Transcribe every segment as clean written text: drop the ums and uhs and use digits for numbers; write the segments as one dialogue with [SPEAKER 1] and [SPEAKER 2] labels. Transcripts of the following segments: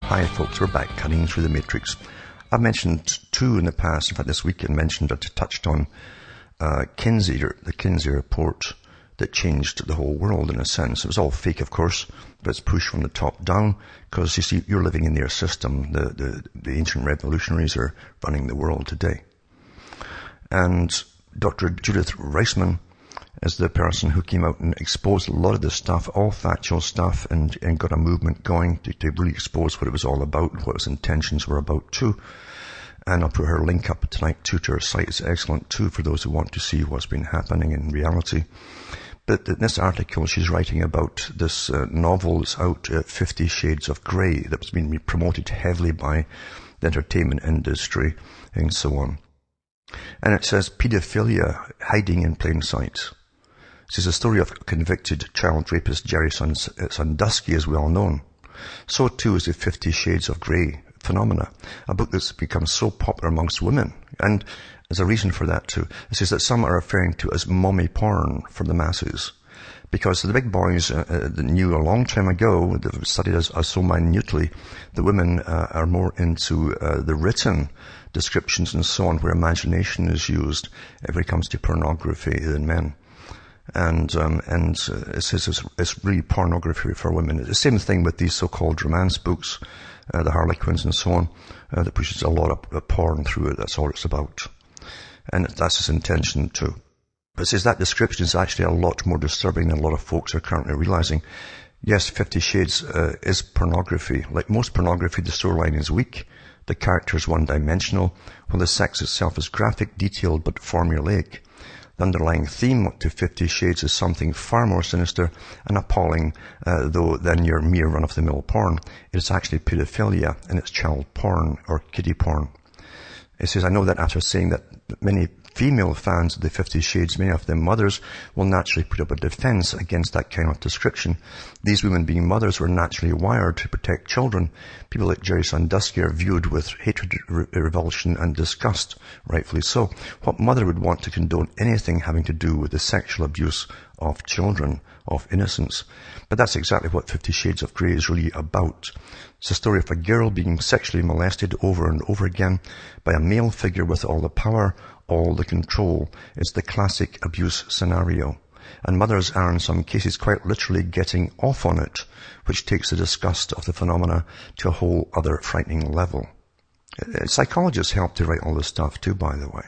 [SPEAKER 1] Hi folks, we're back cutting through the matrix. I've mentioned two in the past. In fact, this week I mentioned it, touched on the Kinsey report that changed the whole world in a sense. It was all fake, of course, but it's pushed from the top down because, you see, you're living in their system. The ancient revolutionaries are running the world today. And Dr. Judith Reisman is the person who came out and exposed a lot of this stuff, all factual stuff, and got a movement going to really expose what it was all about and what its intentions were about too. And I'll put her link up tonight too to her site. It's excellent too for those who want to see what's been happening in reality. But in this article, she's writing about this novel that's out, 50 Shades of Grey, that's been promoted heavily by the entertainment industry and so on. And it says, Paedophilia hiding in plain sight. This is a story of convicted child rapist Jerry Sandusky, as we all know. So too is the 50 Shades of Grey phenomena, a book that's become so popular amongst women. And there's a reason for that too. It says that some are referring to as mommy porn for the masses. Because the big boys knew a long time ago, they've studied us so minutely, the women are more into the written descriptions and so on, where imagination is used when it comes to pornography than men. And it says it's really pornography for women. It's the same thing with these so-called romance books, the Harlequins and so on, that pushes a lot of porn through it. That's all it's about. And that's its intention too. But it says that description is actually a lot more disturbing than a lot of folks are currently realizing. Yes, 50 Shades is pornography. Like most pornography, the storyline is weak. The character is one-dimensional, while the sex itself is graphic, detailed, but formulaic. The underlying theme to 50 Shades is something far more sinister and appalling, than your mere run-of-the-mill porn. It is actually pedophilia, and it's child porn, or kiddie porn. It says, I know that after saying that many female fans of the 50 Shades, many of them mothers, will naturally put up a defense against that kind of description. These women being mothers were naturally wired to protect children. People like Jerry Sandusky are viewed with hatred, revulsion and disgust, rightfully so. What mother would want to condone anything having to do with the sexual abuse of children, of innocence? But that's exactly what 50 Shades of Grey is really about. It's a story of a girl being sexually molested over and over again by a male figure with all the power, all the control. It's the classic abuse scenario. And mothers are in some cases quite literally getting off on it, which takes the disgust of the phenomena to a whole other frightening level. Psychologists help to write all this stuff too, by the way.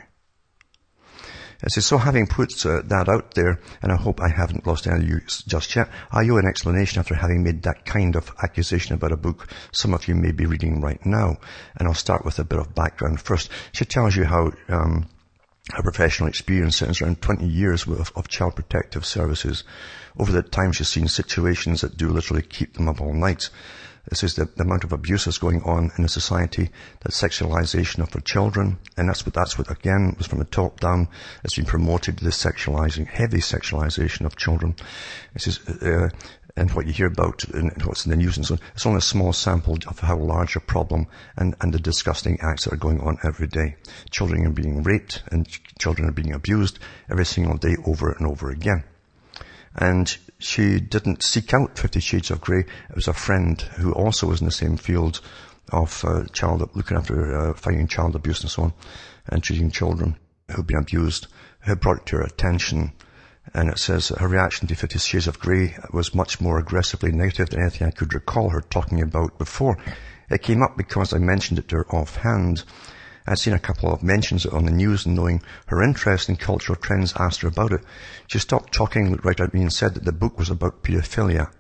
[SPEAKER 1] It says, so having put that out there, and I hope I haven't lost any of you just yet, I owe an explanation after having made that kind of accusation about a book some of you may be reading right now. And I'll start with a bit of background first. She tells you how her professional experience is around 20 years of child protective services. Over that time, she's seen situations that do literally keep them up all night. This is the amount of abuse that's going on in a society, that sexualization of the children, and that's what again was from the top down. It's been promoted, this heavy sexualization of children. This is, and what you hear about and what's in the news and so on, it's only a small sample of how large a problem and the disgusting acts that are going on every day. Children are being raped and children are being abused every single day over and over again. And she didn't seek out 50 Shades of Grey. It was a friend who also was in the same field of looking after fighting child abuse and so on, and treating children who've been abused, who brought it to her attention. And it says that her reaction to 50 Shades of Grey was much more aggressively negative than anything I could recall her talking about before. It came up because I mentioned it to her offhand. I'd seen a couple of mentions on the news, and knowing her interest in cultural trends, asked her about it. She stopped talking, looked right at me and said that the book was about paedophilia.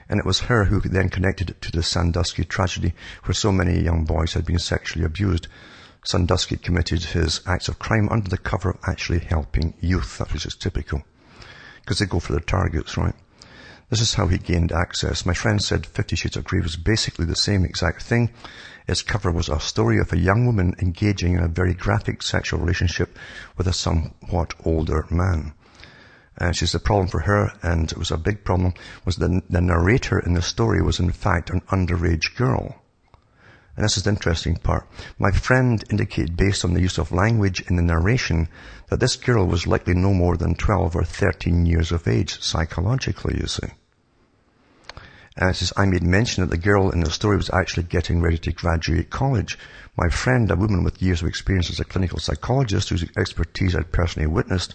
[SPEAKER 1] And it was her who then connected it to the Sandusky tragedy, where so many young boys had been sexually abused. Sandusky committed his acts of crime under the cover of actually helping youth. That was just typical. Because they go for their targets, right? This is how he gained access. My friend said 50 Shades of Grey was basically the same exact thing. Its cover was a story of a young woman engaging in a very graphic sexual relationship with a somewhat older man. She says the problem for her, and it was a big problem, was the narrator in the story was in fact an underage girl. And this is the interesting part. My friend indicated, based on the use of language in the narration, that this girl was likely no more than 12 or 13 years of age, psychologically, you see. And it says, I made mention that the girl in the story was actually getting ready to graduate college. My friend, a woman with years of experience as a clinical psychologist whose expertise I'd personally witnessed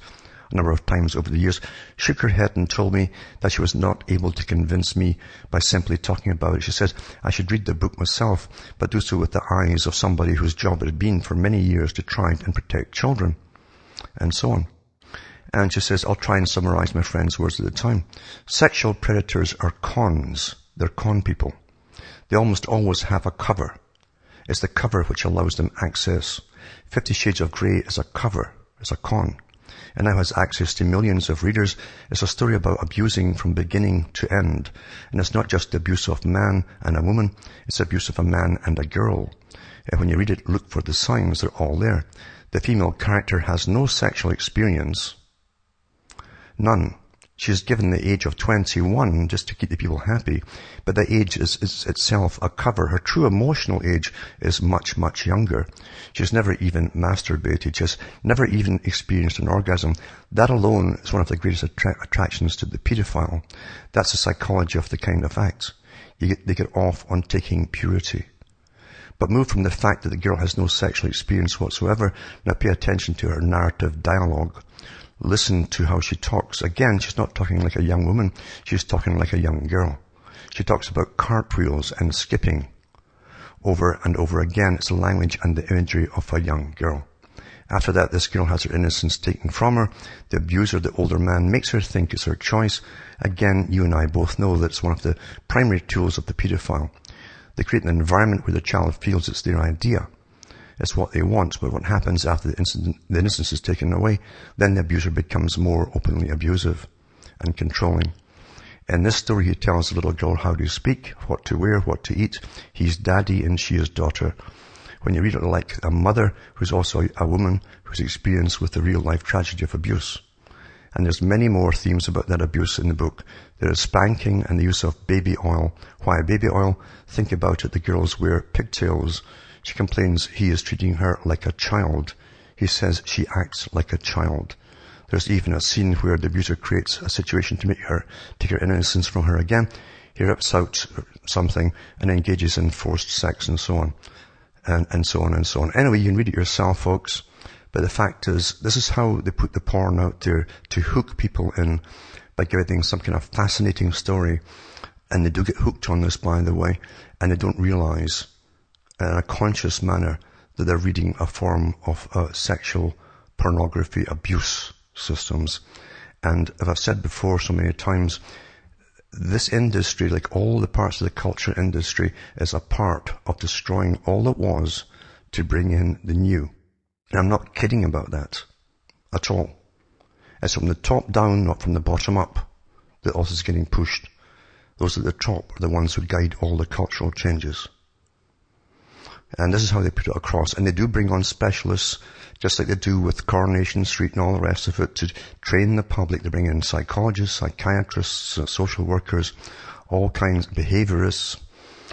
[SPEAKER 1] a number of times over the years, shook her head and told me that she was not able to convince me by simply talking about it. She said I should read the book myself, but do so with the eyes of somebody whose job it had been for many years to try and protect children, and so on. And she says, I'll try and summarize my friend's words at the time. Sexual predators are cons. They're con people. They almost always have a cover. It's the cover which allows them access. 50 Shades of Grey is a cover. It's a con. And now has access to millions of readers. It's a story about abusing from beginning to end. And it's not just the abuse of man and a woman. It's the abuse of a man and a girl. And when you read it, look for the signs. They're all there. The female character has no sexual experience. None. She is given the age of 21 just to keep the people happy, but the age is itself a cover. Her true emotional age is much, much younger. She's never even masturbated. She's never even experienced an orgasm. That alone is one of the greatest attractions to the paedophile. That's the psychology of the kind of act. They get off on taking purity. But move from the fact that the girl has no sexual experience whatsoever. Now pay attention to her narrative dialogue. Listen to how she talks. Again, she's not talking like a young woman. She's talking like a young girl. She talks about cartwheels and skipping over and over again. It's the language and the imagery of a young girl. After that, this girl has her innocence taken from her. The abuser, the older man, makes her think it's her choice. Again, you and I both know that it's one of the primary tools of the paedophile. They create an environment where the child feels it's their idea. It's what they want, but what happens after the innocence is taken away, then the abuser becomes more openly abusive and controlling. In this story, he tells the little girl how to speak, what to wear, what to eat. He's daddy and she is daughter. When you read it like a mother who's also a woman who's experienced with the real-life tragedy of abuse. And there's many more themes about that abuse in the book. There is spanking and the use of baby oil. Why baby oil? Think about it. The girls wear pigtails. She complains he is treating her like a child. He says she acts like a child. There's even a scene where the abuser creates a situation to make her take her innocence from her again. He rips out something and engages in forced sex and so on. And so on and so on. Anyway, you can read it yourself, folks. But the fact is, this is how they put the porn out there to hook people in by giving some kind of fascinating story. And they do get hooked on this, by the way, and they don't realize in a conscious manner that they're reading a form of sexual pornography abuse systems. And as I've said before so many times, this industry, like all the parts of the culture industry, is a part of destroying all it was to bring in the new. And I'm not kidding about that at all. It's from the top down, not from the bottom up, that all is getting pushed. Those at the top are the ones who guide all the cultural changes. And this is how they put it across. And they do bring on specialists, just like they do with Coronation Street and all the rest of it, to train the public. They bring in psychologists, psychiatrists, social workers, all kinds of behaviorists,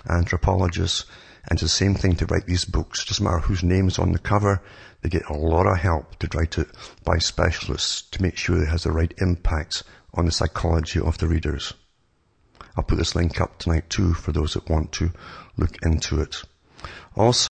[SPEAKER 1] anthropologists, and it's the same thing to write these books. It doesn't matter whose name is on the cover. They get a lot of help to write it by specialists to make sure it has the right impact on the psychology of the readers. I'll put this link up tonight too for those that want to look into it. Also,